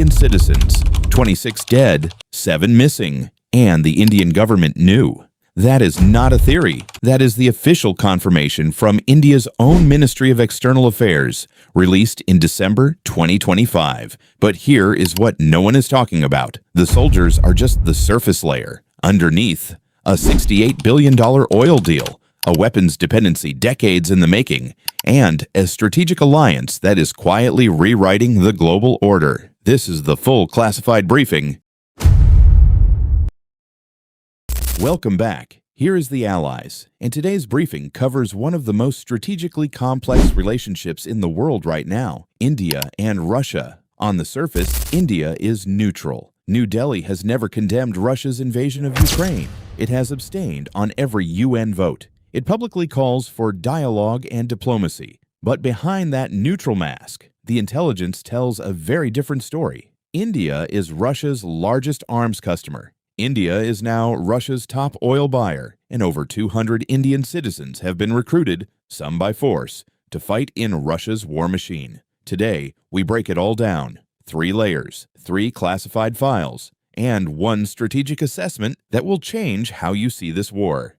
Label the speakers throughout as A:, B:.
A: Indian citizens, 26 dead, 7 missing, and the Indian government knew. That is not a theory. That is the official confirmation from India's own Ministry of External Affairs, released in December 2025. But here is what no one is talking about. The soldiers are just the surface layer. Underneath, a $68 billion oil deal, a weapons dependency decades in the making, and a strategic alliance that is quietly rewriting the global order. This is the full classified briefing. Welcome back. Here is the Allies, and today's briefing covers one of the most strategically complex relationships in the world right now, India and Russia. On the surface, India is neutral. New Delhi has never condemned Russia's invasion of Ukraine. It has abstained on every UN vote. It publicly calls for dialogue and diplomacy. But behind that neutral mask, the intelligence tells a very different story. India is Russia's largest arms customer. India is now Russia's top oil buyer, and over 200 Indian citizens have been recruited, some by force, to fight in Russia's war machine. Today, we break it all down. 3 layers, 3 classified files, and 1 strategic assessment that will change how you see this war.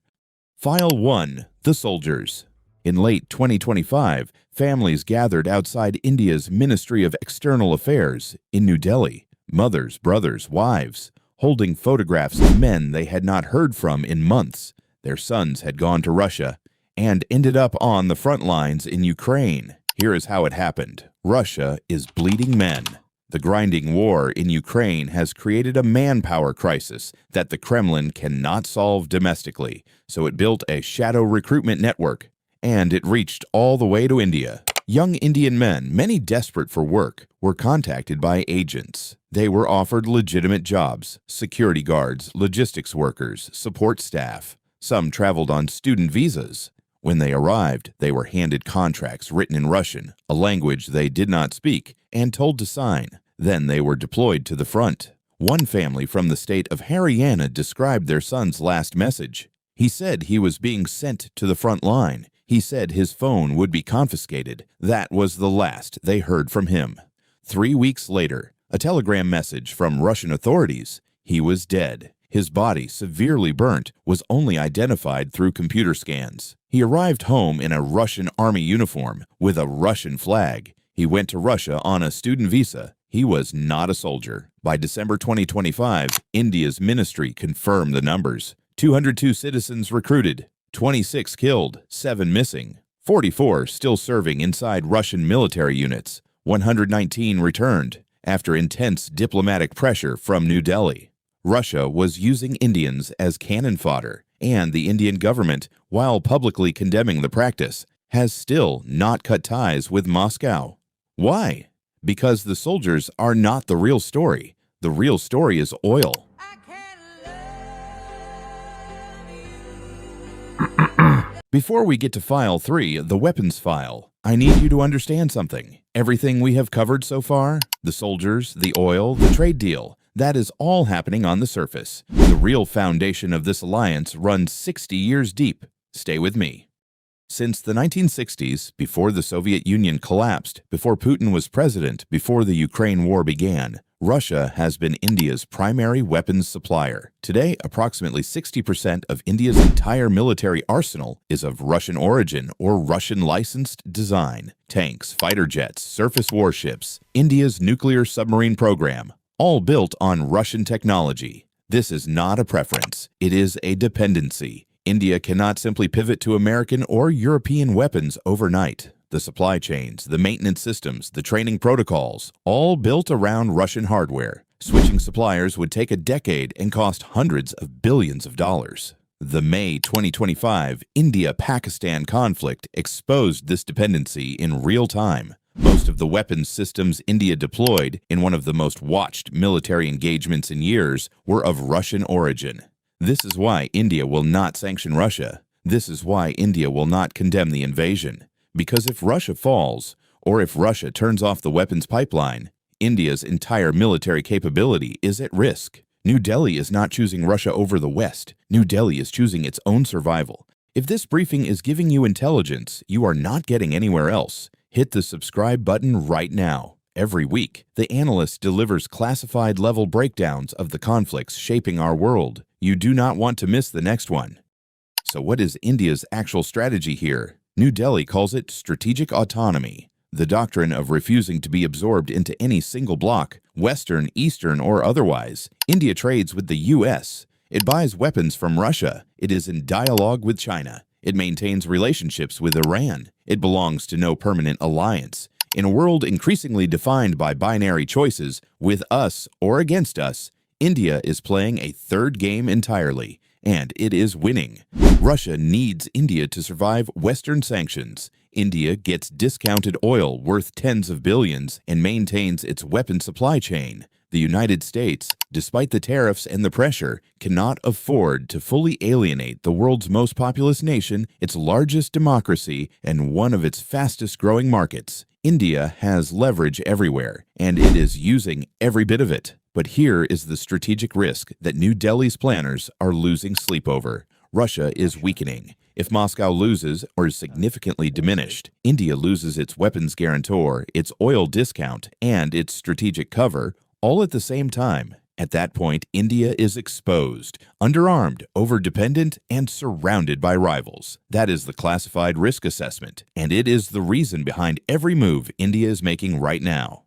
A: File 1. The Soldiers. In late 2025, families gathered outside India's Ministry of External Affairs in New Delhi. Mothers, brothers, wives, holding photographs of men they had not heard from in months. Their sons had gone to Russia and ended up on the front lines in Ukraine. Here is how it happened. Russia is bleeding men. The grinding war in Ukraine has created a manpower crisis that the Kremlin cannot solve domestically, so it built a shadow recruitment network, and it reached all the way to India. Young Indian men, many desperate for work, were contacted by agents. They were offered legitimate jobs: security guards, logistics workers, support staff. Some traveled on student visas. When they arrived, they were handed contracts written in Russian, a language they did not speak, and told to sign. Then they were deployed to the front. One family from the state of Haryana described their son's last message. He said he was being sent to the front line. He said his phone would be confiscated. That was the last they heard from him. 3 weeks later, a telegram message from Russian authorities. He was dead. His body, severely burnt, was only identified through computer scans. He arrived home in a Russian army uniform with a Russian flag. He went to Russia on a student visa. He was not a soldier. By December 2025, India's ministry confirmed the numbers. 202 citizens recruited, 26 killed, 7 missing, 44 still serving inside Russian military units, 119 returned after intense diplomatic pressure from New Delhi. Russia was using Indians as cannon fodder, and the Indian government, while publicly condemning the practice, has still not cut ties with Moscow. Why? Because the soldiers are not the real story. The real story is oil. Before we get to File 3, the weapons file, I need you to understand something. Everything we have covered so far, the soldiers, the oil, the trade deal, that is all happening on the surface. The real foundation of this alliance runs 60 years deep. Stay with me. Since the 1960s, before the Soviet Union collapsed, before Putin was president, before the Ukraine war began, Russia has been India's primary weapons supplier. Today, approximately 60% of India's entire military arsenal is of Russian origin or Russian-licensed design. Tanks, fighter jets, surface warships, India's nuclear submarine program, all built on Russian technology. This is not a preference. It is a dependency. India cannot simply pivot to American or European weapons overnight. The supply chains, the maintenance systems, the training protocols, all built around Russian hardware. Switching suppliers would take a decade and cost hundreds of billions of dollars. The May 2025 India-Pakistan conflict exposed this dependency in real time. Most of the weapons systems India deployed in one of the most watched military engagements in years were of Russian origin. This is why India will not sanction Russia. This is why India will not condemn the invasion. Because if Russia falls, or if Russia turns off the weapons pipeline, India's entire military capability is at risk. New Delhi is not choosing Russia over the West. New Delhi is choosing its own survival. If this briefing is giving you intelligence you are not getting anywhere else, hit the subscribe button right now. Every week, the analyst delivers classified level breakdowns of the conflicts shaping our world. You do not want to miss the next one. So what is India's actual strategy here? New Delhi calls it strategic autonomy, the doctrine of refusing to be absorbed into any single bloc, Western, Eastern, or otherwise. India trades with the U.S. It buys weapons from Russia. It is in dialogue with China. It maintains relationships with Iran. It belongs to no permanent alliance. In a world increasingly defined by binary choices, with us or against us, India is playing a third game entirely, and it is winning. Russia needs India to survive Western sanctions. India gets discounted oil worth tens of billions and maintains its weapon supply chain. The United States, despite the tariffs and the pressure, cannot afford to fully alienate the world's most populous nation, its largest democracy, and one of its fastest-growing markets. India has leverage everywhere, and it is using every bit of it. But here is the strategic risk that New Delhi's planners are losing sleep over. Russia is weakening. If Moscow loses or is significantly diminished, India loses its weapons guarantor, its oil discount, and its strategic cover, all at the same time. At that point, India is exposed, underarmed, overdependent, and surrounded by rivals. That is the classified risk assessment, and it is the reason behind every move India is making right now.